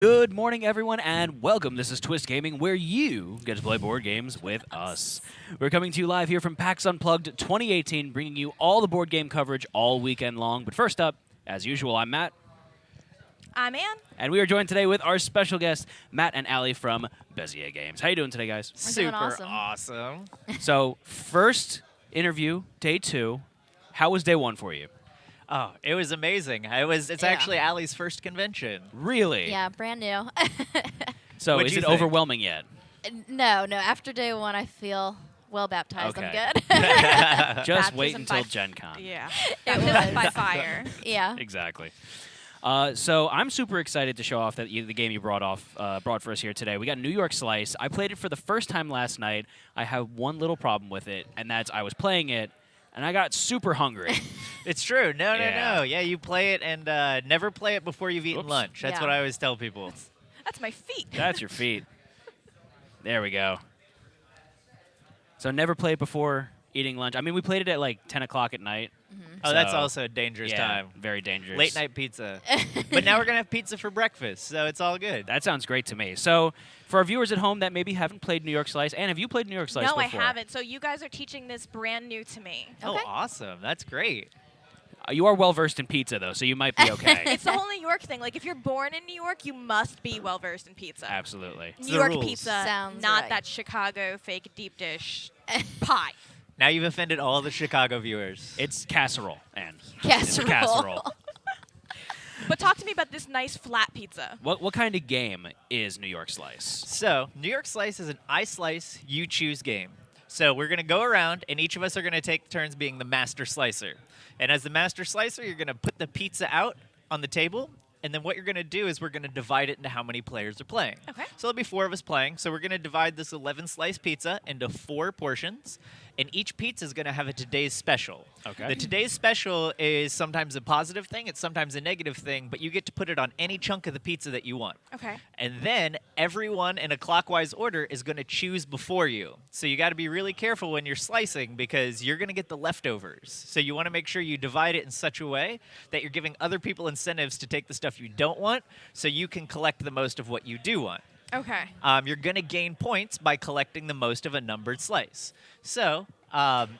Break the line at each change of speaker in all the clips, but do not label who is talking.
Good morning, everyone, and welcome. This is Twist Gaming, where you get to play board games with us. We're coming to you live here from PAX Unplugged 2018, bringing you all the board game coverage all weekend long. But first up, as usual, I'm Matt.
I'm Ann.
And we are joined today with our special guests, Matt and Allie from Bezier Games. How you doing today, guys?
We're doing
Super
awesome.
So, first interview, day 2. How was day 1 for you?
Oh, it was amazing. It's
Yeah.
actually Allie's first convention.
Really?
Yeah, brand new.
So,
What'd
is
you
it
think?
overwhelming yet?
No. After day 1, I feel well baptized.
Okay.
I'm good.
Just wait
Baptism
until
by-
Gen Con.
Yeah.
It
Baptism
was.
by fire.
Yeah.
Exactly. So I'm super excited to show off the game you brought for us here today. We got New York Slice. I played it for the first time last night. I have one little problem with it, and that's I was playing it, and I got super hungry.
It's true. No.
Yeah.
Yeah, you play it and never play it before you've eaten
Oops.
lunch. That's
Yeah.
what I always tell people.
That's my feet.
That's your feet. There we go. So never play it before eating lunch. I mean, we played it at like 10 o'clock at night.
Oh, that's
So,
also a dangerous
yeah,
time.
very dangerous.
Late night pizza. But now we're going to have pizza for breakfast, so it's all good.
That sounds great to me. So for our viewers at home that maybe haven't played New York Slice, Anne, have you played New York Slice
No,
before?
I haven't. So you guys are teaching this brand new to me.
Oh,
Okay.
awesome. That's great.
You are well versed in pizza, though, so you might be okay.
It's the whole New York thing. Like, if you're born in New York, you must be well versed in pizza.
Absolutely.
It's
New
the
York
rules.
pizza,
Sounds
not
right.
that Chicago fake deep dish pie.
Now you've offended all the Chicago viewers.
It's casserole, Anne.
Casserole.
It's casserole.
But talk to me about this nice flat pizza.
What kind of game is New York Slice?
So, New York Slice is an I slice, you choose game. So, we're going to go around, and each of us are going to take turns being the master slicer. And as the master slicer, you're going to put the pizza out on the table, and then what you're going to do is we're going to divide it into how many players are playing.
Okay.
So, there'll be 4 of us playing. So, we're going to divide this 11-slice pizza into 4 portions, and each pizza is going to have a today's special.
Okay.
The today's special is sometimes a positive thing, it's sometimes a negative thing, but you get to put it on any chunk of the pizza that you want.
Okay.
And then everyone in a clockwise order is going to choose before you. So you got to be really careful when you're slicing because you're going to get the leftovers. So you want to make sure you divide it in such a way that you're giving other people incentives to take the stuff you don't want so you can collect the most of what you do want.
Okay.
You're going to gain points by collecting the most of a numbered slice. So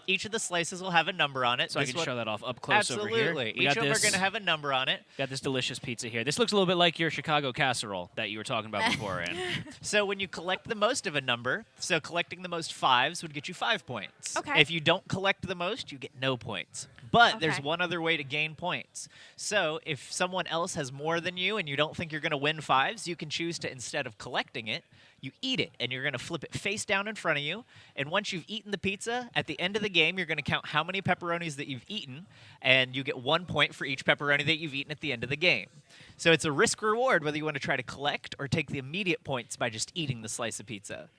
each of the slices will have a number on it.
So I
This
can
one-
show that off up close over here.
Absolutely.
We
Each
got
of them are
this,
going to have a number on it.
got this delicious pizza here. This looks a little bit like your Chicago casserole that you were talking about before, Anne.
So when you collect the most of a number, so collecting the most 5s would get you 5 points.
Okay.
If you don't collect the most, you get no points. But there's
Okay.
one other way to gain points. So if someone else has more than you and you don't think you're going to win 5s, you can choose to, instead of collecting it, you eat it, and you're going to flip it face down in front of you. And once you've eaten the pizza, at the end of the game, you're going to count how many pepperonis that you've eaten, and you get 1 point for each pepperoni that you've eaten at the end of the game. So it's a risk reward whether you want to try to collect or take the immediate points by just eating the slice of pizza.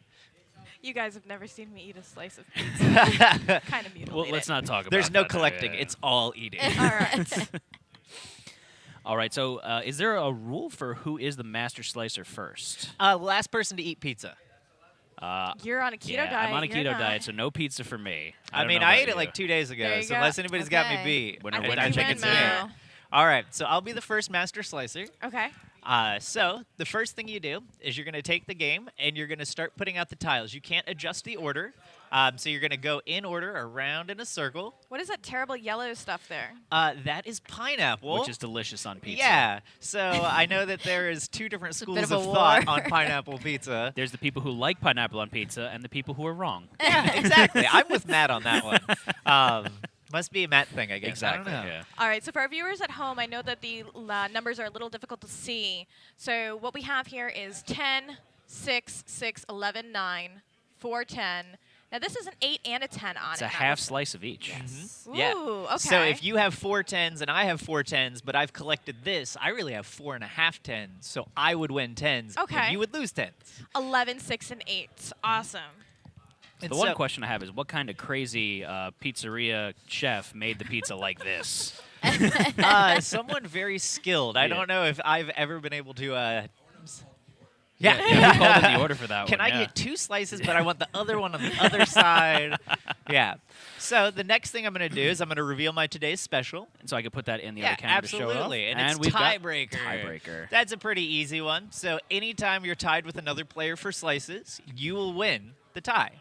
You guys have never seen me eat a slice of pizza. Kind of mutilated.
Well, let's not talk about
There's no
that now.
collecting;
Yeah.
it's all eating.
All right.
All right, so is there a rule for who is the master slicer first?
Last person to eat pizza.
You're on a keto
yeah,
diet.
I'm on a
you're
keto
not.
diet, so no pizza for me.
I
don't
mean,
know
I
about
ate it
you.
like 2 days ago,
There you
so
go.
unless anybody's got me
Okay.
beat,
Winner,
I think
winner,
you
chicken
win,
dinner.
Mo.
All right, so I'll be the first master slicer.
Okay.
So the first thing you do is you're going to take the game and you're going to start putting out the tiles. You can't adjust the order, so you're going to go in order around in a circle.
What is that terrible yellow stuff there?
That is pineapple.
Which is delicious on pizza.
Yeah. So I know that there is 2 different
It's a
schools
bit
of
of a
thought
war.
on pineapple pizza.
There's the people who like pineapple on pizza and the people who are wrong.
Yeah, exactly. I'm with Matt on that one. Must be a Matt thing, I guess.
Exactly.
I don't know.
Yeah.
All right, so for our viewers at home, I know that the numbers are a little difficult to see. So what we have here is 10, 6, 6, 11, 9, 4, 10. Now this is an 8 and a 10 on
It's
it.
a
Matt.
half slice of each.
Mhm. Yeah.
Ooh, okay.
So if you have 4 10s and I have 4 10s, but I've collected this, I really have 4.5 10s. So I would win 10s.
Okay.
And you would lose 10s.
11, 6, and 8. Awesome.
And
The one
so-
question I have is what kind of crazy pizzeria chef made the pizza like this?
Someone very skilled. I
Yeah.
don't know if I've ever been able to Yeah.
we called in the order for that
Can
one.
I get 2 slices, but I want the other one on the other side? Yeah. So the next thing I'm going to do is I'm going to reveal my today's special.
And so I could put that in the
Yeah,
other camera to show it off.
absolutely. And it's
we've got
tiebreaker.
Tiebreaker.
That's a pretty easy one. So anytime you're tied with another player for slices, you will win the tie.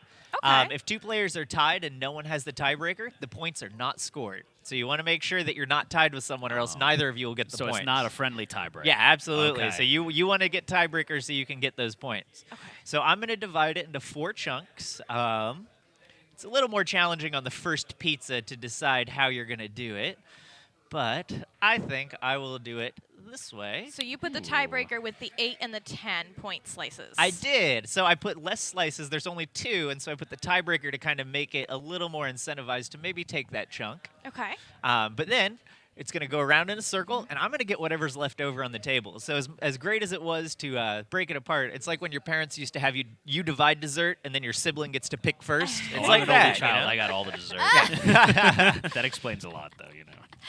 Okay.
If 2 players are tied and no one has the tiebreaker, the points are not scored. So you want to make sure that you're not tied with someone, or else neither of you will get the
So
points.
it's not a friendly tiebreaker.
Yeah, absolutely.
Okay.
So you want to get tiebreakers so you can get those points.
Okay.
So I'm going to divide it into 4 chunks. It's a little more challenging on the first pizza to decide how you're going to do it, but I think I will do it this way.
So you put the tiebreaker with the 8 and the 10 point slices.
I did. So I put less slices. There's only 2, and so I put the tiebreaker to kind of make it a little more incentivized to maybe take that chunk.
Okay.
But then it's going to go around in a circle, and I'm going to get whatever's left over on the table. So as great as it was to break it apart, it's like when your parents used to have you divide dessert, and then your sibling gets to pick first.
Oh,
It's
I'm
like
an only
that.
child.
You know?
I got all the dessert. That explains a lot, though.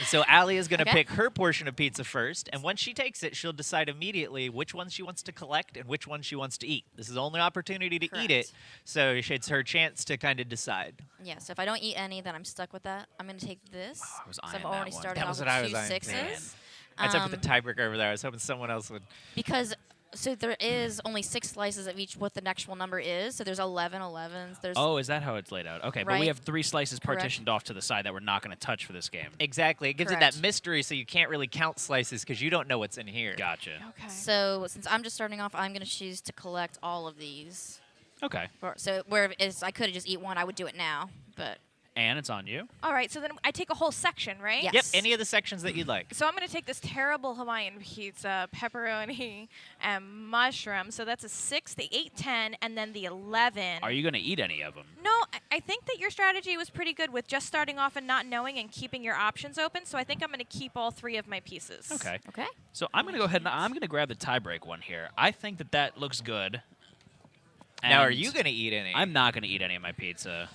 So Allie is going to
Okay.
pick her portion of pizza first, and once she takes it, she'll decide immediately which ones she wants to collect and which ones she wants to eat. This is the only opportunity to eat it,
Correct.
so it's her chance to kind of decide.
Yeah, so if I don't eat any, then I'm stuck with that. I'm going to take this.
I was
So
eyeing
I've
that
already
one.
started
That
off
was
with
what I
2
was eyeing.
sixes.
I had to put the tiebreaker over there. I was hoping someone else would.
Because so there is only 6 slices of each what the actual number is. So there's 11 11s. There's
Oh, is that how it's laid out? Okay, but we
Right.
have 3 slices
Correct.
partitioned off to the side that we're not going to touch for this game.
Exactly. It gives it
Correct.
that mystery, so you can't really count slices because you don't know what's in here.
Gotcha.
Okay.
So since I'm just starting off, I'm going to choose to collect all of these.
Okay.
So where is I could have just eat one, I would do it now, but
And it's on you.
All right, so then I take a whole section, right?
Yeah.
Yep,
Yes.
any of the sections that you'd like.
So I'm going to take this terrible Hawaiian pizza, pepperoni, and mushroom. So that's a 6, the 8, 10, and then the 11.
Are you going to eat any of them?
No, I think that your strategy was pretty good with just starting off and not knowing and keeping your options open. So I think I'm going to keep all 3 of my pieces.
Okay.
okay.
So I'm going to go ahead and I'm going to grab the tiebreak one here. I think that looks good.
Now, are
And
you going to eat any?
I'm not going to eat any of my pizza.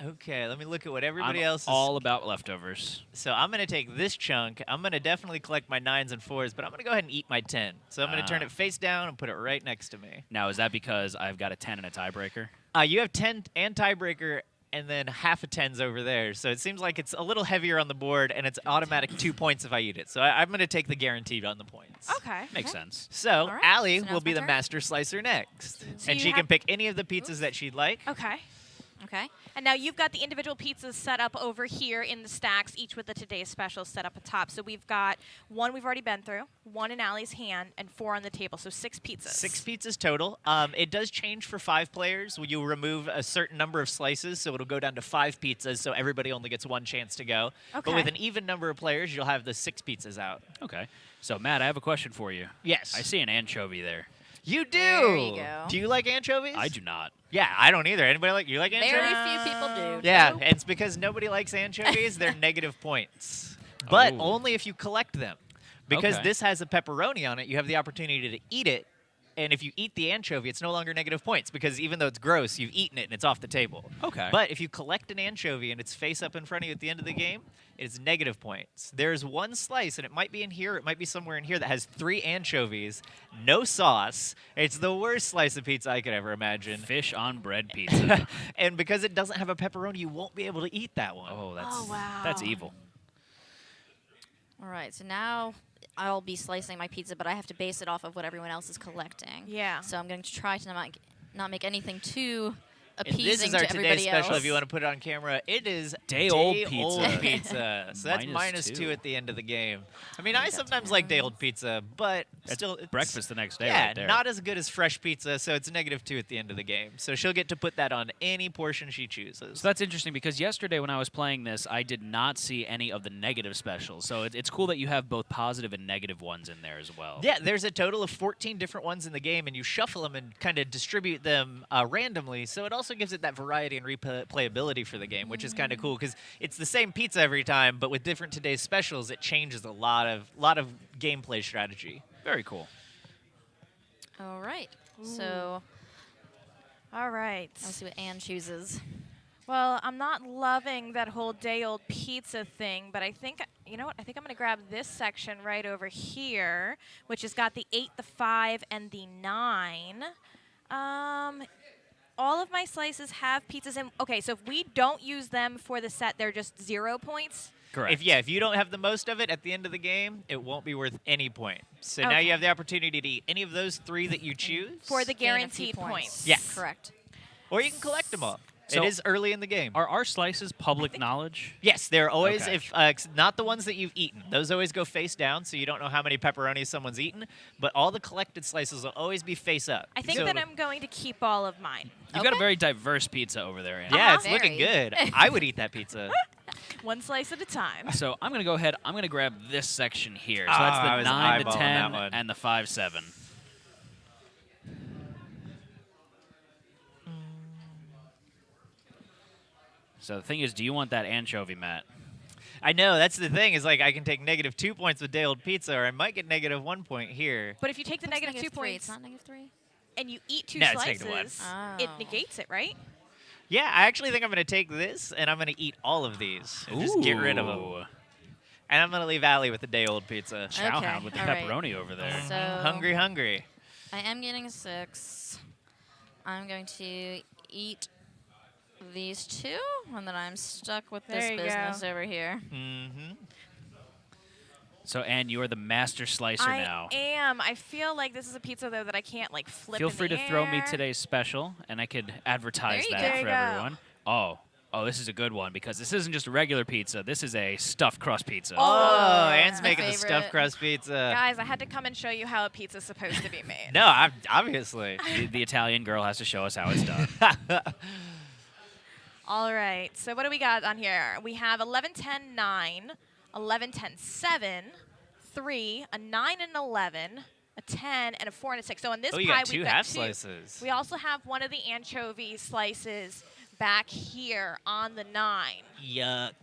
Okay, let me look at what everybody
I'm
else is.
all about leftovers.
So I'm going to take this chunk. I'm going to definitely collect my 9s and 4s, but I'm going to go ahead and eat my 10. So I'm going to turn
Ah.
it face down and put it right next to me.
Now, is that because I've got a 10 and a tiebreaker?
You have 10 and tiebreaker, and then half a 10's over there. So it seems like it's a little heavier on the board, and it's automatic 2 points if I eat it. So I'm going to take the guaranteed on the points.
Okay.
Makes
Okay.
sense.
So
All right,
Allie
so now
will
it's
be
my
the
turn?
master slicer next.
So
And
you
she can
have-
pick any of the pizzas that she'd like.
Okay.
Okay.
And now you've got the individual pizzas set up over here in the stacks, each with the today's special set up atop. So we've got 1 we've already been through, 1 in Allie's hand, and 4 on the table. So 6 pizzas.
6 pizzas total. It does change for 5 players. You remove a certain number of slices, so it'll go down to 5 pizzas, so everybody only gets 1 chance to go. But
Okay.
with an even number of players, you'll have the 6 pizzas out.
Okay. So, Matt, I have a question for you.
Yes.
I see an anchovy there.
You do.
There you go.
Do you like anchovies?
I do not.
Yeah, I don't either. Anybody like you like anchovies?
Very few people do.
Yeah,
Nope.
it's because nobody likes anchovies. They're negative points, but
Oh.
only if you collect them. Because
Okay.
this has a pepperoni on it, you have the opportunity to eat it. And if you eat the anchovy, it's no longer negative points because even though it's gross, you've eaten it and it's off the table.
Okay.
But if you collect an anchovy and it's face up in front of you at the end of the game, it's negative points. There's 1 slice, and it might be in here, it might be somewhere in here, that has 3 anchovies, no sauce. It's the worst slice of pizza I could ever imagine.
Fish on bread pizza.
And because it doesn't have a pepperoni, you won't be able to eat that one.
Oh,
Oh, wow.
that's evil.
All right. So now I'll be slicing my pizza, but I have to base it off of what everyone else is collecting.
Yeah.
So I'm going to try to not make anything too
And
appeasing
this is our
to
today's
everybody
special.
else.
If you want to put it on camera, it is
Day-old
day-old
pizza.
pizza. So that's
Minus
-2
2.
at the end of the game. I mean,
We
I
got
sometimes
10s.
like day-old pizza, but
It's
still, it's
breakfast the next day
Yeah,
right there.
not as good as fresh pizza. So it's -2 at the end of the game. So she'll get to put that on any portion she chooses.
So that's interesting because yesterday when I was playing this, I did not see any of the negative specials. So it's cool that you have both positive and negative ones in there as well.
Yeah, there's a total of 14 different ones in the game, and you shuffle them and kind of distribute them randomly. So it also gives it that variety and replayability for the game, which is kind of cool because it's the same pizza every time, but with different today's specials, it changes a lot of gameplay strategy.
Very cool.
All right. So
All right.
let's see what Anne chooses.
Well, I'm not loving that whole day-old pizza thing, but I think, you know what? I think I'm going to grab this section right over here, which has got the 8, the 5, and the 9. All of my slices have pizzas in. Okay, so if we don't use them for the set, they're just 0 points.
Correct.
If you don't have the most of it at the end of the game, it won't be worth any point. So now
Okay.
you have the opportunity to eat any of those 3 that you choose.
For the
Gain a few
guaranteed points.
Yes.
Correct.
Or you can collect them all.
So-
it is early in the game.
Are our slices public knowledge?
Yes, they're always,
Okay.
if not the ones that you've eaten. Those always go face down, so you don't know how many pepperonis someone's eaten. But all the collected slices will always be face up.
I think
So-
that I'm going to keep all of mine.
You've got a
Okay.
very diverse pizza over there, Anna.
Yeah, it's looking
Very.
good. I would eat that pizza.
One slice at a time.
So I'm going to go ahead. I'm going to grab this section here. So
Ah,
that's
I
the
was
9, the
eyeballing
10,
that one.
and the 5, 7. So the thing is, do you want that anchovy, Matt?
I know, that's the thing, is like I can take -2 points with day-old pizza, or I might get -1 point here.
But if you take the
What's
negative 2
-3?
points
It's not -3.
and you eat 2
No, it's -1.
slices,
Oh.
it negates it, right?
Yeah, I actually think I'm going to take this, and I'm going to eat all of these. And just get rid of them.
Ooh.
And I'm going to leave Allie with the day-old pizza.
Chowhound
Okay,
with the
all right.
pepperoni over there.
So
Hungry, hungry.
I am getting a 6. I'm going to eat these 2, and then I'm stuck with this
There you
business
go.
over here.
Mm-hmm.
So, Anne, you are the master slicer
I
now.
am. I feel like this is a pizza, though, that I can't, like, flip
Feel
in
free
the
to throw me
air.
today's special, and I could advertise
There you
that
go.
for
There you go.
everyone. Oh, this is a good one because this isn't just a regular pizza. This is a stuffed crust pizza.
Oh,
yeah.
Anne's
My
making the
favorite.
stuffed crust pizza.
Guys, I had to come and show you how a pizza's supposed to be made.
No, obviously.
The Italian girl has to show us how it's done.
All right. So what do we got on here? We have 11, 10, 9, 11, 10, 7, 3, a 9 and 11, a 10, and a 4 and a 6. So on this
Oh, you
pie,
got 2
we've
half
got 2.
slices.
We also have one of the anchovy slices back here on the 9.
Yuck.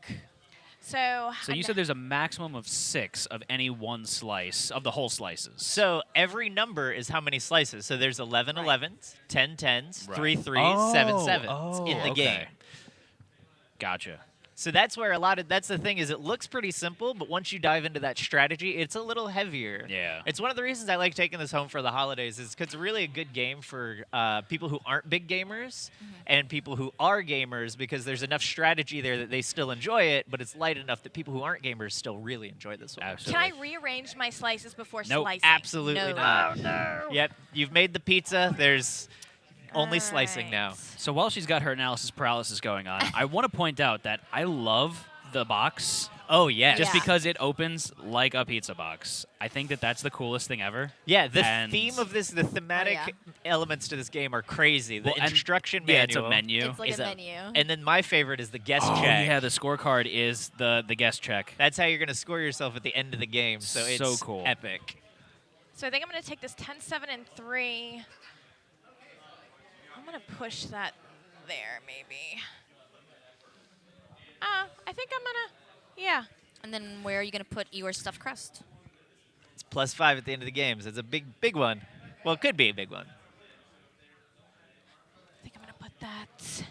So
So you said there's a maximum of 6 of any one slice of the whole slices.
So every number is how many slices. So there's 11
Right.
11s, 10 10s,
Right.
3 3s, 7 7s
Oh,
in the
okay.
game.
Gotcha.
So that's where that's the thing, is it looks pretty simple, but once you dive into that strategy, it's a little heavier.
Yeah.
It's one of the reasons I like taking this home for the holidays, is because it's really a good game for people who aren't big gamers and people who are gamers, because there's enough strategy there that they still enjoy it, but it's light enough that people who aren't gamers still really enjoy this one.
Absolutely.
can I rearrange my slices before
Nope.
slicing?
Absolutely
No.
not.
Oh, no.
Yep, you've made the pizza. There's only slicing
All
now.
right.
So while she's got her analysis paralysis going on, I want to point out that I love the box
Oh, yeah.
just
Yeah.
because it opens like a pizza box. I think that that's the coolest thing ever.
Yeah, the
And-
theme of this, the thematic
yeah.
elements to this game are crazy. The
Well, and-
instruction
Yeah,
manual.
it's a menu.
It's like
is
a menu.
And then my favorite is the guest
Oh,
check.
yeah, the scorecard is the guest check.
That's how you're going to score yourself at the end of the game. So it's
So cool.
epic.
So I think I'm going to take this 10, 7, and 3. I'm going to push that there, maybe. I think I'm going to, yeah.
And then where are you going to put your stuffed crust?
It's +5 at the end of the game. So it's a big one. Well, it could be a big one.
I think I'm going to put that.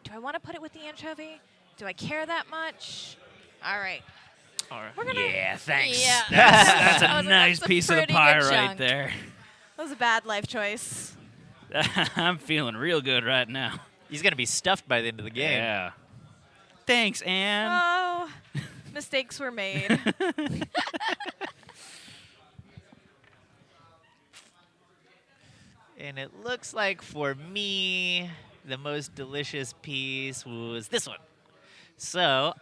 Do I want to put it with the anchovy? Do I care that much? All right. We're gonna,
Yeah, thanks.
Yeah.
That's
That
a
was
nice
that's a
piece of the
pretty
pie
good
right
chunk.
there.
That was a bad life choice.
I'm feeling real good right now.
He's going to be stuffed by the end of the game.
Yeah. Thanks, Anne.
Oh, mistakes were made.
And it looks like for me, the most delicious piece was this one. So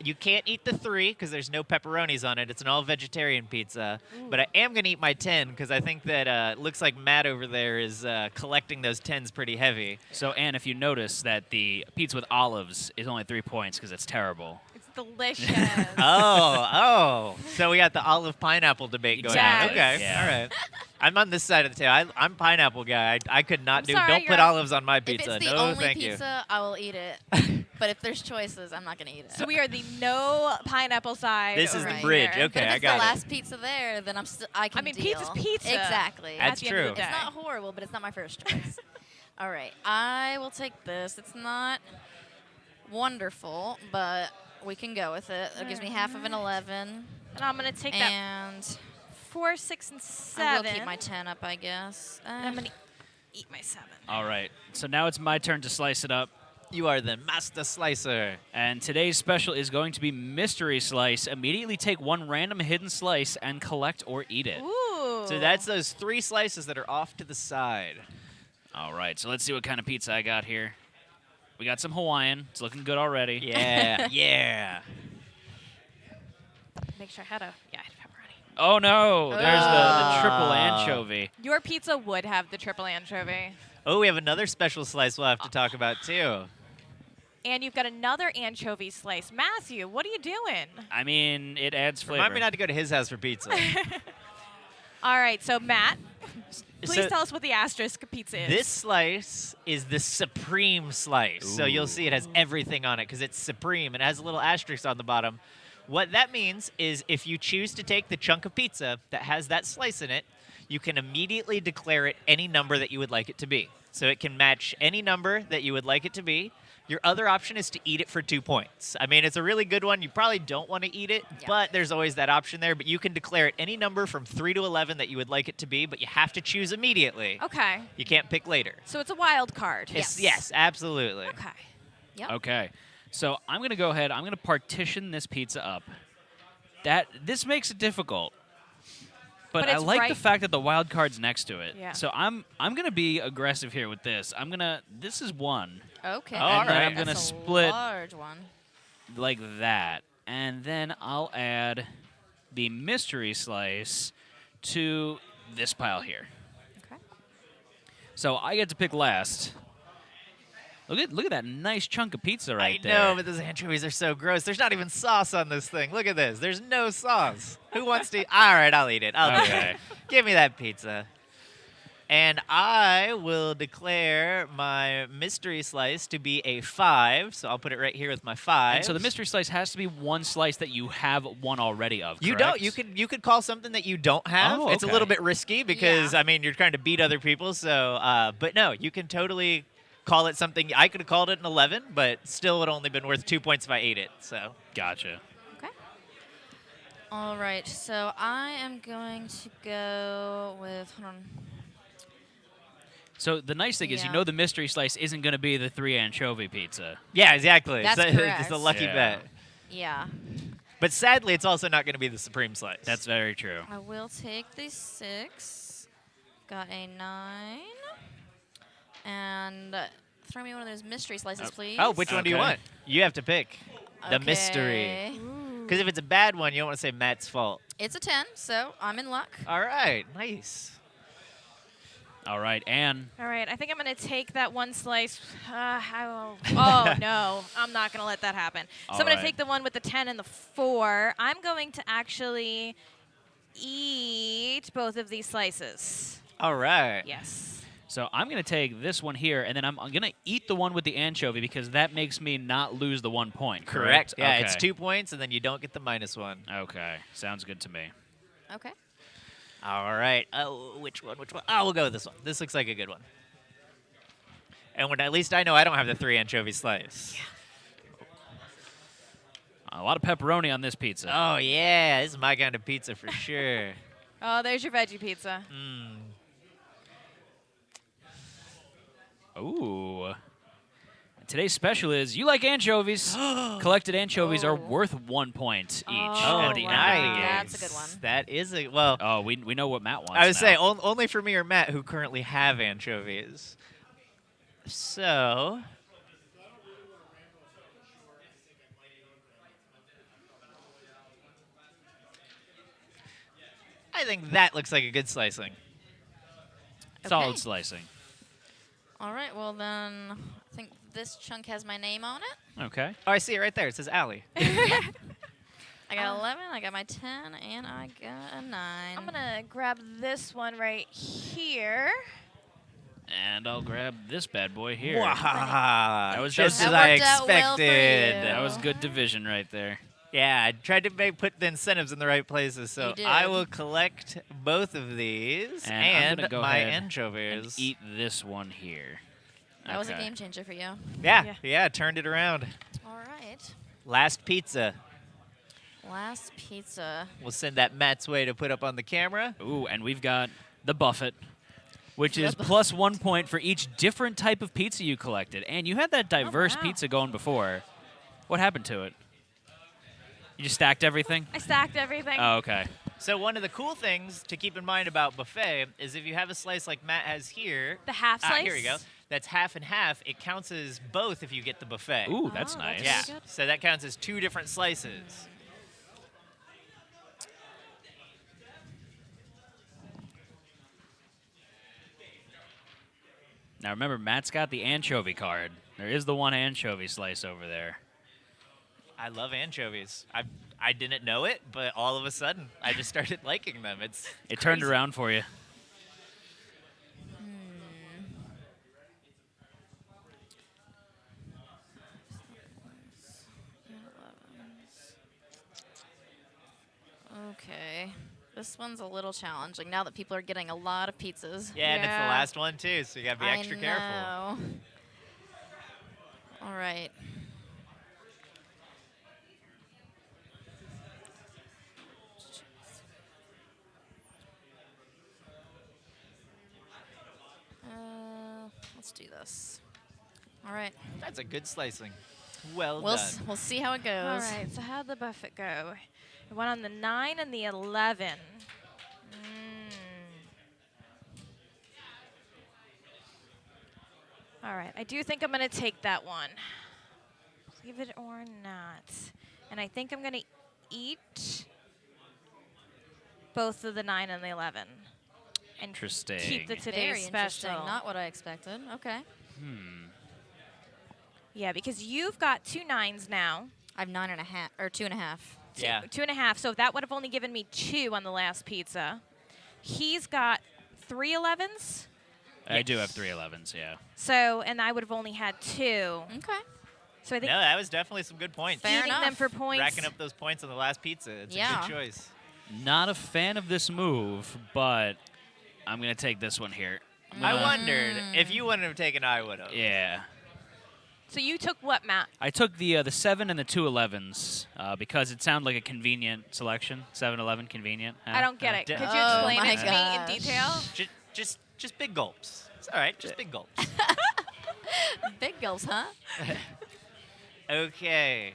you can't eat the 3 because there's no pepperonis on it. It's an all-vegetarian pizza. But I am going to eat my 10 because I think that it looks like Matt over there is collecting those 10s pretty heavy.
So, Anne, if you notice that the pizza with olives is only 3 points because it's terrible.
It's delicious.
Oh. So we got the olive pineapple debate going on.
Yes.
Okay,
Yeah.
all right. I'm on this side of the table. I'm pineapple guy. I could not
I'm
do.
sorry,
Don't put
you're-
olives on my
If
pizza.
it's the
No,
only
thank you.
pizza, I will eat it. But if there's choices, I'm not going to eat it.
So we are the no pineapple side.
This is
over
the
bridge.
here.
Okay,
but if
I
it's
got
the
it.
last pizza there, then I can
mean,
deal.
pizza's pizza.
Exactly.
That's
At the end of
true.
the
It's
day.
not horrible, but it's not my first choice. All right, I will take this. It's not wonderful, but we can go with it. It gives me half of an 11.
And I'm going to take that
And
4, 6, and
I
7.
will keep my 10 up, I guess.
And I'm going to eat my 7.
All right. So now it's my turn to slice it up.
You are the master slicer.
And today's special is going to be Mystery Slice. Immediately take one random hidden slice and collect or eat it.
Ooh.
So that's those 3 slices that are off to the side.
All right. So let's see what kind of pizza I got here. We got some Hawaiian. It's looking good already.
Yeah, yeah.
Make sure I had I had pepperoni.
Oh, no. There's the triple anchovy.
Your pizza would have the triple anchovy.
Oh, we have another special slice we'll have to talk about, too.
And you've got another anchovy slice. Matthew, what are you doing?
I mean, it adds flavor.
Remind me not to go to his house for pizza.
All right, so Matt, please
So
tell us what the asterisk pizza is.
this slice is the supreme slice. So you'll see it has everything on it because it's supreme and it has a little asterisk on the bottom. What that means is if you choose to take the chunk of pizza that has that slice in it, you can immediately declare it any number that you would like it to be. So it can match any number that you would like it to be. Your other option is to eat it for 2 points. I mean, it's a really good one. You probably don't want to eat it,
Yeah.
but there's always that option there. But you can declare it any number from 3 to 11 that you would like it to be, but you have to choose immediately.
Okay,
You can't pick later.
so it's a wild card.
Yes, absolutely.
Okay.
Yep.
Okay. So I'm going to go ahead. I'm going to partition this pizza up. This makes it difficult. But
But
I
it's
like
right-
the fact that the wild card's next to it.
Yeah.
So I'm going to be aggressive here with this. This is 1
Okay.
Oh, all
and then
right.
I'm going to
That's a
split
large one.
like that. And then I'll add the mystery slice to this pile here.
Okay.
So I get to pick last. Look at that nice chunk of pizza right
I
there.
know, but those anchovies are so gross. There's not even sauce on this thing. Look at this. There's no sauce. Who wants to eat? All right, I'll eat it. I'll do
Okay.
it. Give me that pizza. And I will declare my mystery slice to be a 5. So I'll put it right here with my 5.
And so the mystery slice has to be one slice that you have one already of.
You
correct?
don't. You could call something that you don't have.
Oh,
It's a
okay.
little bit risky because
Yeah.
I mean you're trying to beat other people. So, but no, you can totally call it something. I could have called it an 11, but still would only been worth 2 points if I ate it. So
Gotcha.
Okay. All right, so I am going to go with, hold on.
So the nice thing is, you
Yeah.
know, the mystery slice isn't going to be the 3 anchovy pizza.
yeah, exactly.
That's
So
correct.
It's a lucky
Yeah.
bet.
Yeah,
But sadly, it's also not going to be the supreme slice.
That's very true.
I will take the 6. Got a 9. And throw me one of those mystery slices, please.
Oh, which one do you
Okay.
want? You have to pick the mystery.
Okay.
Because if it's a bad one, you don't want to say Matt's fault.
It's a 10, so I'm in luck.
All right, nice.
All right, Anne.
All right, I think I'm going to take that one slice. Oh, no, I'm not going to let that happen. So
All
I'm going
right.
to take the one with the 10 and the 4. I'm going to actually eat both of these slices.
All right.
Yes.
So I'm going to take this one here, and then I'm going to eat the one with the anchovy because that makes me not lose the 1 point.
Correct. Yeah,
Okay.
it's 2 points, and then you don't get the -1.
Okay, sounds good to me.
Okay.
All right. Oh, which one? Which one? Oh, we'll go with this one. This looks like a good one. And when at least I know I don't have the 3 anchovy slice.
A lot of pepperoni on this pizza.
Oh yeah, this is my kind of pizza for sure.
Oh, there's your veggie pizza.
Mm.
Ooh. Today's special is you like anchovies. Collected anchovies are
Oh.
worth 1 point each
Oh,
at the end of the game.
nice.
That's a good one.
That is a well.
Oh, we know what Matt wants.
I would say
now.
only for me or Matt who currently have anchovies. So. I think that looks like a good slicing.
solid
Okay.
slicing.
All right, well then, I think this chunk has my name on it.
Okay.
Oh, I see it right there. It says Allie.
I got 11, I got my 10, and I got a 9.
I'm going to grab this one right here.
And I'll grab this bad boy here.
Wow.
That was
just
just-
as
That
I
worked out well for
expected.
you.
That was good division right there.
Yeah, I tried to put the incentives in the right places, so
You did.
I will collect both of these
And I'm gonna go
my
ahead
anchovies.
And eat this one here.
That was a
Okay.
game changer for you.
Yeah, turned it around.
All right.
Last pizza.
Last pizza.
We'll send that Matt's way to put up on the camera.
Ooh, and we've got the buffet, which
The
is plus 1 point for each different type of pizza you collected. And you had that diverse
wow.
pizza going before. What happened to it? You just stacked everything?
I stacked everything.
Oh, okay.
So one of the cool things to keep in mind about buffet is if you have a slice like Matt has here.
The half slice?
Here we go. That's half and half. It counts as both if you get the buffet.
Ooh, that's
Oh,
nice.
Yeah.
really good.
So that counts as 2 different slices.
Now remember, Matt's got the anchovy card. There is the one anchovy slice over there.
I love anchovies. I didn't know it, but all of a sudden I just started liking them.
It turned
crazy.
around for you.
Okay. This one's a little challenging now that people are getting a lot of pizzas.
Yeah, and it's the
Yeah.
last one too, so you gotta be extra
I
careful.
know. All right. Let's do this. All right.
That's a good slicing. Well
We'll
done.
we'll see how it goes.
All right, so how'd the buffet go? It went on the 9 and the 11. All right, I do think I'm going to take that one. Leave it or not. And I think I'm going to eat both of the 9 and the 11. And
Interesting.
keep the today's
Very interesting.
special.
Not what I expected. Okay.
Yeah, because you've got 2 9s now.
I have 9.5 or 2.5.
Yeah.
2.5. So that would have only given me 2 on the last pizza. He's got 3 11s.
I do have 3 11s, yeah.
So, and I would have only had 2.
Okay.
So I think
No, that was definitely some good points.
Fair
eating them
enough.
for points.
Racking up those points on the last pizza. It's a
Yeah.
good choice.
Not a fan of this move, but I'm going to take this one here.
I wondered if you wouldn't have taken, I would have.
Yeah.
So you took what, Matt?
I took the 7 and the 2 11s because it sounded like a convenient selection. 7-Eleven convenient.
I don't get it.
d-
Could you
Oh
explain
my
it to me in
gosh.
detail?
Just big gulps. It's all right. Just big gulps.
Big gulps, huh?
Okay.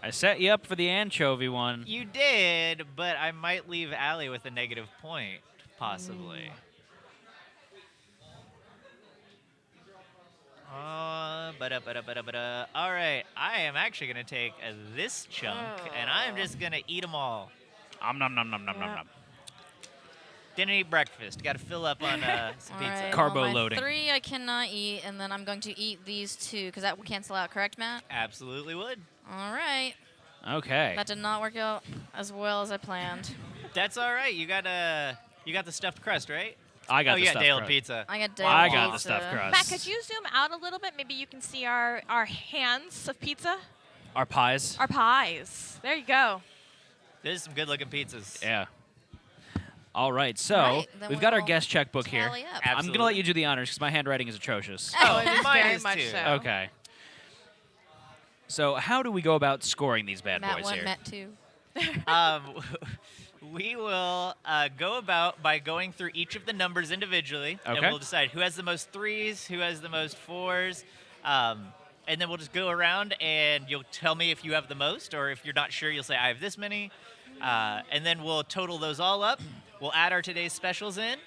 I set you up for the anchovy one.
You did, but I might leave Allie with a negative point, possibly. All right, I am actually going to take this chunk, and I'm just going to eat them all.
Nom nom nom nom nom nom
Yeah.
nom.
Didn't eat breakfast. Got to fill up on some
All
pizza.
right,
Carbo
well, my
loading.
3 I cannot eat, and then I'm going to eat these 2 because that will cancel out. Correct, Matt?
Absolutely would.
All right.
Okay.
That did not work out as well as I planned.
That's all right. You got the stuffed crust, right?
I got
oh,
the
you got
stuffed
Dale
crust.
pizza.
I got
I got the
pizza.
stuffed crust.
Matt, could you zoom out a little bit? Maybe you can see our hands of pizza.
Our pies.
Our pies. There you go.
There's some good-looking pizzas.
Yeah. All right, so
Right, then
we've got our
we'll
guest checkbook here.
Tally up.
I'm going to
Absolutely.
let you do the honors because my handwriting is atrocious.
Oh,
it is
mine
very
is
much
too.
so.
Okay. So how do we go about scoring these bad
Matt
boys
1,
here?
Matt 2.
We will go about by going through each of the numbers individually, and
Okay.
we'll decide who has the most 3s, who has the most 4s, and then we'll just go around, and you'll tell me if you have the most, or if you're not sure, you'll say, I have this many, and then we'll total those all up. We'll add our today's specials in,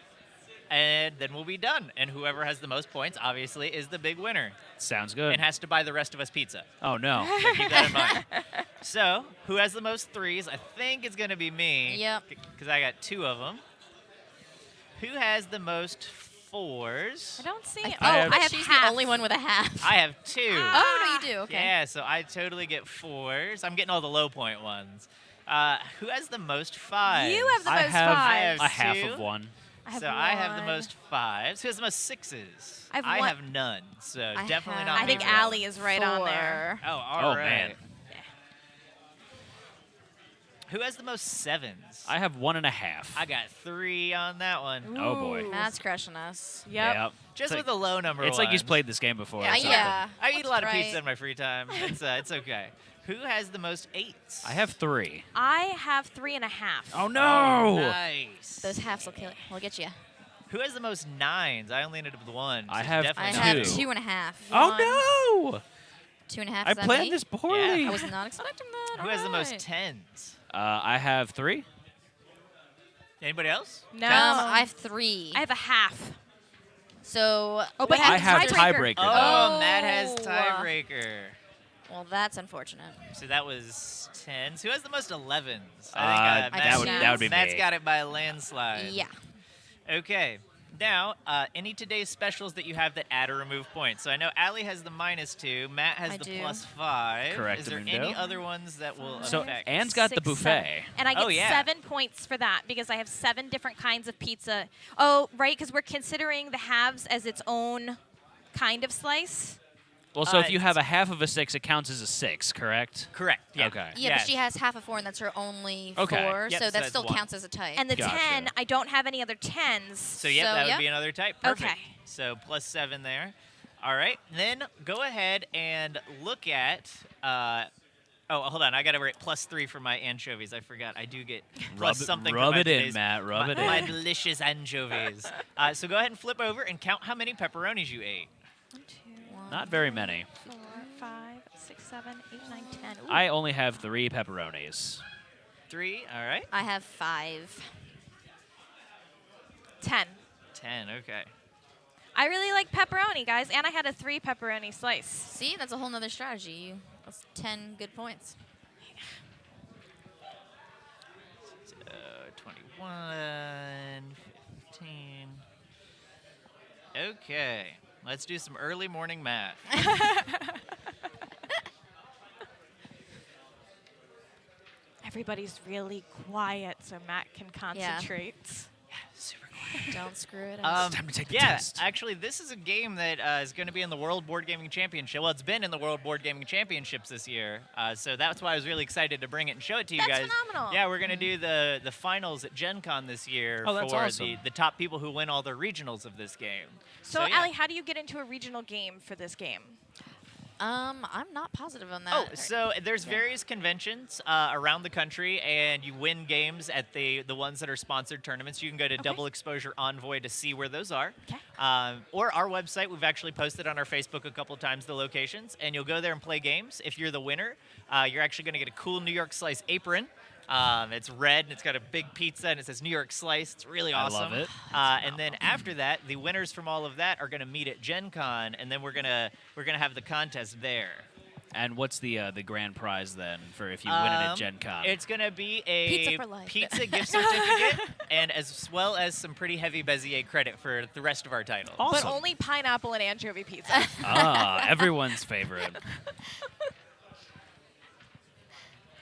and then we'll be done. And whoever has the most points, obviously, is the big winner
Sounds good.
and has to buy the rest of us pizza.
Oh, no.
So keep that in mind. So, who has the most 3s? I think it's going to be me.
Yep.
Because I got 2 of them. Who has the most 4s?
I don't see
I
it.
I
Oh,
have-
I have
She's
half.
the only one with a half.
I have 2.
Oh, no, you do. Okay.
Yeah, so I totally get 4s. I'm getting all the low point ones. Who has the most 5s?
You have the
I
most
have
fives.
a half
2.
of one.
I have
So I have the
one.
most 5s. Who has the most 6s?
I have
I
one.
have none. So
I
definitely
have-
not
I think
me.
Allie is right on there.
Oh, all
Oh,
right.
man.
Who has the most 7s?
I have 1.5.
I got 3 on that one.
Oh, boy.
Ooh.
Matt's crushing us.
Yep.
Just
It's
with a low number
It's like he's
ones.
played this game before.
Yeah,
or something.
yeah.
I eat a lot of
Right.
pizza in my free time. It's okay. Who has the most 8s?
I have 3.
I have 3.5.
Oh,
Oh,
no.
nice.
Those halves will kill. Will get you.
Who has the most 9s? I only ended up with 1.
I
so
have
definitely
I
not
have
Two.
2.5.
Oh, no.
2.5.
I
is that
planned
me?
this poorly.
Yeah.
I was not expecting that.
Who has the most
Alright.
10s?
I have 3.
Anybody else?
No.
I have 3.
I have a half.
So.
Oh, but
I have
tiebreaker.
tiebreaker.
Oh,
though.
Matt has
Oh.
tiebreaker.
Well, that's unfortunate.
So that was 10s. Who has the most 11s?
That
Matt's-
would be
Matt's
me.
got it by a landslide.
Yeah.
Okay. Now, any today's specials that you have that add or remove points. So I know Allie has the -2. Matt has
I
the
do.
+5.
Correct,
Is there
Amundo.
any other ones that will
So
affect?
Anne's got the
6,
buffet.
7. And I get
Oh, yeah.
7 points for that because I have 7 different kinds of pizza. Oh, right, because we're considering the halves as its own kind of slice.
Well, so if you
it's-
have a half of a 6, it counts as a 6, correct?
Correct. Yeah.
Okay.
Yeah, but she has half a 4, and that's her only
Okay.
4,
Yep,
so
so
that
that's
still
1.
counts as a type.
And the
Gotcha.
10, I don't have any other 10s.
So yeah,
So,
that would
yeah.
be another type. Perfect.
Okay.
So +7 there. All right. Then go ahead and look at. Oh, hold on. I got to write +3 for my anchovies. I forgot. I do get plus something. for
Rub
my
it in,
today's-
Matt. Rub
my,
it in.
My delicious anchovies. So go ahead and flip over and count how many pepperonis you ate.
1, 2,
Not very many.
4, 5, 6, 7, 8, 9, 10. Ooh.
I only have 3 pepperonis.
3. All right.
I have 5.
10.
10. Okay.
I really like pepperoni, guys, and I had a 3 pepperoni slice.
See, that's a whole nother strategy. That's 10 good points.
21, 15. Okay. Let's do some early morning math.
Everybody's really quiet so Matt can concentrate.
Super quiet.
Don't screw it up.
time to take the
yeah,
test.
actually, this is a game that is going to be in the World Board Gaming Championship. Well, it's been in the World Board Gaming Championships this year, so that's why I was really excited to bring it and show it to you
That's
guys.
phenomenal.
Yeah, we're going to do the finals at Gen Con this year
Oh, that's
for
awesome.
the top people who win all the regionals of this game.
So,
yeah.
Allie, how do you get into a regional game for this game?
I'm not positive on that.
Oh, so there's various conventions around the country, and you win games at the ones that are sponsored tournaments. You can go to Double Exposure Envoy to see where those are.
Okay.
Or our website. We've actually posted on our Facebook a couple times the locations, and you'll go there and play games. If you're the winner, you're actually going to get a cool New York Slice apron. It's red and it's got a big pizza and it says New York Slice. It's really
I
awesome.
love it.
And then after that, the winners from all of that are going to meet at Gen Con, and then we're gonna have the contest there.
And what's the grand prize then for if you win it at Gen Con?
It's going to be a
Pizza for life.
pizza gift certificate, and as well as some pretty heavy Bezier credit for the rest of our titles.
Awesome.
But only pineapple and anchovy pizza.
Everyone's favorite.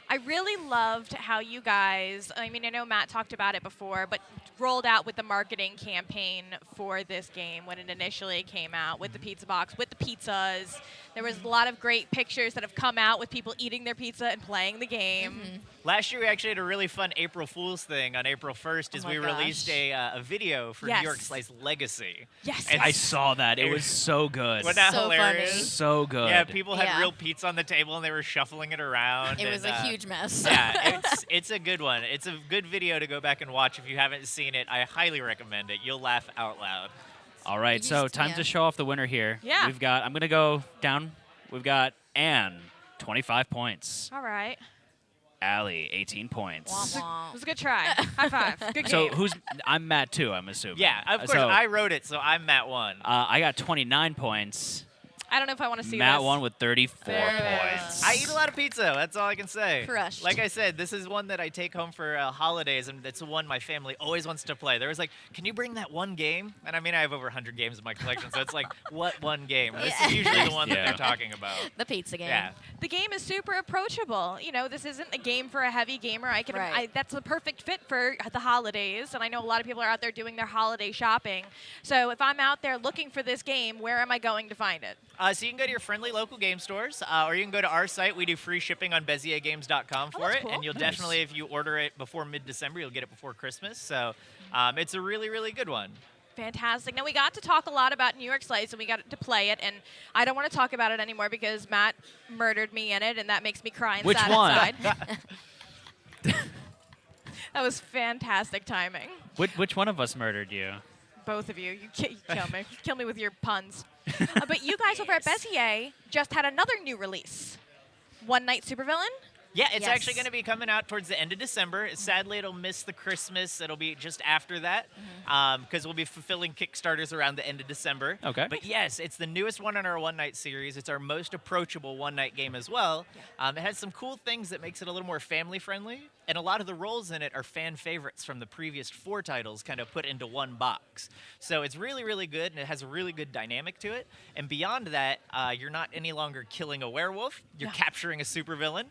I really loved how you guys, I mean, I know Matt talked about it before, but rolled out with the marketing campaign for this game when it initially came out with the pizza box, with the pizzas. There was a lot of great pictures that have come out with people eating their pizza and playing the game.
Last year, we actually had a really fun April Fool's thing on April 1st as
Oh
we
my
released
gosh.
a video for
Yes.
New York Slice Legacy.
Yes.
And
I saw that. It was so good.
Wasn't that
So
hilarious?
funny.
So good.
Yeah, people had
Yeah.
real pizza on the table and they were shuffling it around.
It was
and,
a huge mess.
Yeah, it's a good one. It's a good video to go back and watch if you haven't seen it. I highly recommend it. You'll laugh out loud.
All right,
You
so
just-
time
yeah.
to show off the winner here.
Yeah.
I'm going to go down. We've got Anne, 25 points.
All right.
Allie, 18 points.
Womp
It
womp.
was a good try. High five. Good
So
game.
I'm Matt too, I'm assuming.
Yeah, of course.
So,
I wrote it, so I'm Matt 1.
I got 29 points.
I don't know if I want to see
Matt
this.
won with 34
There.
points.
I eat a lot of pizza. That's all I can say.
Crushed.
Like I said, this is one that I take home for holidays, and it's the one my family always wants to play. There was like, can you bring that one game? And I mean, I have over 100 games in my collection, so it's like, what one game? This is usually the one that
Yeah.
they're talking about.
The pizza game.
Yeah.
The game is super approachable. You know, this isn't a game for a heavy gamer.
Right.
That's a perfect fit for the holidays, and I know a lot of people are out there doing their holiday shopping. So if I'm out there looking for this game, where am I going to find it?
So you can go to your friendly local game stores, or you can go to our site. We do free shipping on BezierGames.com for
that's
it,
cool.
and you'll
Nice.
definitely, if you order it before mid-December, you'll get it before Christmas. So it's a really, really good one.
Fantastic. Now, we got to talk a lot about New York Slice, and we got to play it, and I don't want to talk about it anymore because Matt murdered me in it, and that makes me cry
Which
inside.
one?
That was fantastic timing.
Which one of us murdered you?
Both of you. You kill me. Kill me with your puns. But you guys over at Bezier just had another new release. One Night Supervillain?
Yeah, it's
Yes.
actually going to be coming out towards the end of December. Sadly, it'll miss the Christmas. It'll be just after that because we'll be fulfilling Kickstarters around the end of December.
Okay.
But yes, it's the newest one in our One Night series. It's our most approachable One Night game as well. It has some cool things that makes it a little more family friendly. And a lot of the roles in it are fan favorites from the previous 4 titles kind of put into one box. So it's really, really good, and it has a really good dynamic to it. And beyond that, you're not any longer killing a werewolf. You're capturing a supervillain.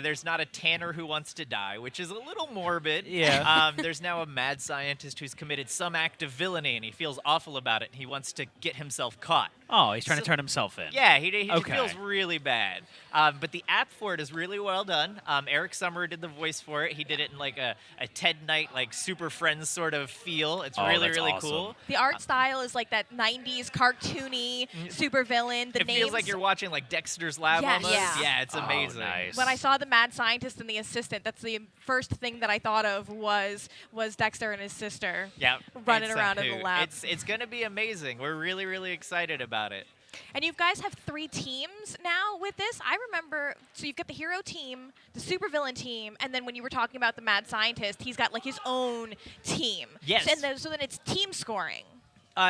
There's not a tanner who wants to die, which is a little morbid.
Yeah.
There's now a mad scientist who's committed some act of villainy, and he feels awful about it. And he wants to get himself caught.
Oh, he's trying to
So-
turn himself in.
Yeah, he
Okay.
feels really bad. But the app for it is really well done. Eric Summer did the voice for it. He did it in like a Ted Knight, like Super Friends sort of feel. It's
Oh,
really,
that's
really
awesome.
cool.
The art style is like that 90s cartoony supervillain. The
It
names.
feels like you're watching like Dexter's Lab
Yes.
almost.
Yeah.
It's
Oh,
amazing.
nice.
When I saw the mad scientist and the assistant, that's the first thing that I thought of was Dexter and his sister.
Yeah,
Running
it's a
around in the
hoot.
lab.
It's going to be amazing. We're really, really excited about it.
And you guys have 3 teams now with this. I remember, so you've got the hero team, the supervillain team, and then when you were talking about the mad scientist, he's got like his own team.
Yes.
So then it's team scoring.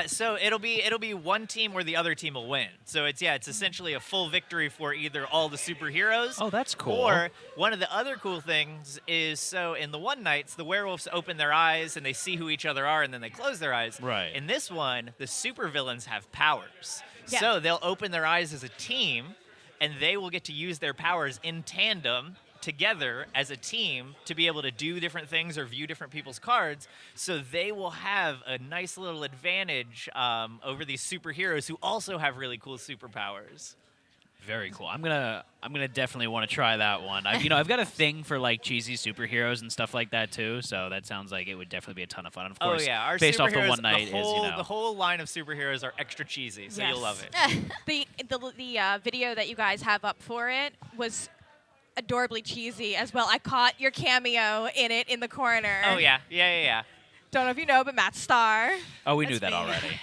So it'll be one team where the other team will win. So it's essentially a full victory for either all the superheroes.
Oh, that's cool.
Or one of the other cool things is, so in the One Nights, the werewolves open their eyes and they see who each other are, and then they close their eyes.
Right.
In this one, the supervillains have powers.
Yeah.
So they'll open their eyes as a team, and they will get to use their powers in tandem together as a team to be able to do different things or view different people's cards. So they will have a nice little advantage over these superheroes who also have really cool superpowers.
Very cool. I'm gonna definitely want to try that one. I've got a thing for like cheesy superheroes and stuff like that too. So that sounds like it would definitely be a ton of fun. And of course,
Oh yeah, our
based off the
superheroes,
One Night
the whole line of superheroes are extra cheesy, so you'll love it.
The video that you guys have up for it was adorably cheesy as well. I caught your cameo in it in the corner.
Oh yeah.
Don't know if you know, but Matt Starr.
Oh, we knew
That's
that
me.
already.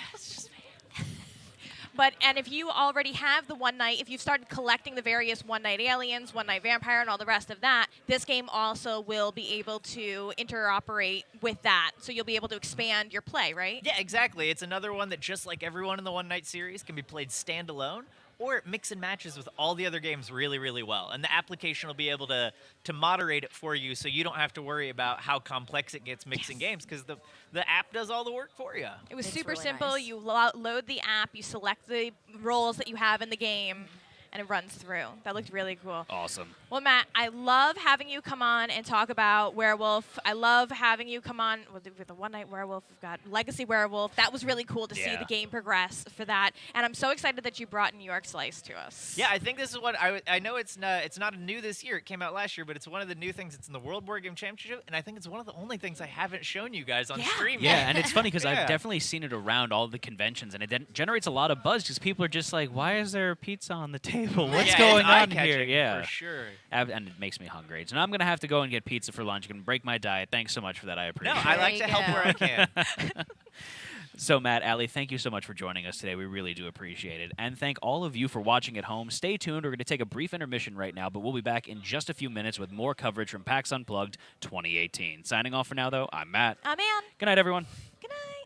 And if you already have the One Night, if you've started collecting the various One Night Aliens, One Night Vampire, and all the rest of that, this game also will be able to interoperate with that. So you'll be able to expand your play, right?
Yeah, exactly. It's another one that, just like everyone in the One Night series, can be played standalone, or it mix and matches with all the other games really, really well. And the application will be able to moderate it for you, so you don't have to worry about how complex it gets mixing games, because the app does all the work for you.
It was
It's
super
really
simple.
nice.
You load the app, you select the roles that you have in the game, and it runs through. That looked really cool.
Awesome.
Well, Matt, I love having you come on and talk about Werewolf. I love having you come on with the One Night Werewolf. We've got Legacy Werewolf. That was really cool to see
Yeah.
the game progress for that. And I'm so excited that you brought New York Slice to us.
Yeah, I think this is what I know. It's not new this year. It came out last year, but it's one of the new things. It's in the World Board Game Championship, and I think it's one of the only things I haven't shown you guys on
Yeah.
stream
Yeah,
yet.
and it's funny because
Yeah.
I've definitely seen it around all the conventions, and it generates a lot of buzz because people are just like, "Why is there pizza on the table? What's
Yeah,
going
it's
on
eye-catching,
here?" Yeah,
for sure.
And it makes me hungry. So now I'm gonna have to go and get pizza for lunch. I'm gonna break my diet. Thanks so much for that. I
No,
appreciate
I
it.
like
There
to
you
help where I can.
So, Matt, Allie, thank you so much for joining us today. We really do appreciate it. And thank all of you for watching at home. Stay tuned. We're going to take a brief intermission right now, but we'll be back in just a few minutes with more coverage from PAX Unplugged 2018. Signing off for now, though, I'm Matt.
I'm Ann.
Good night, everyone.
Good night.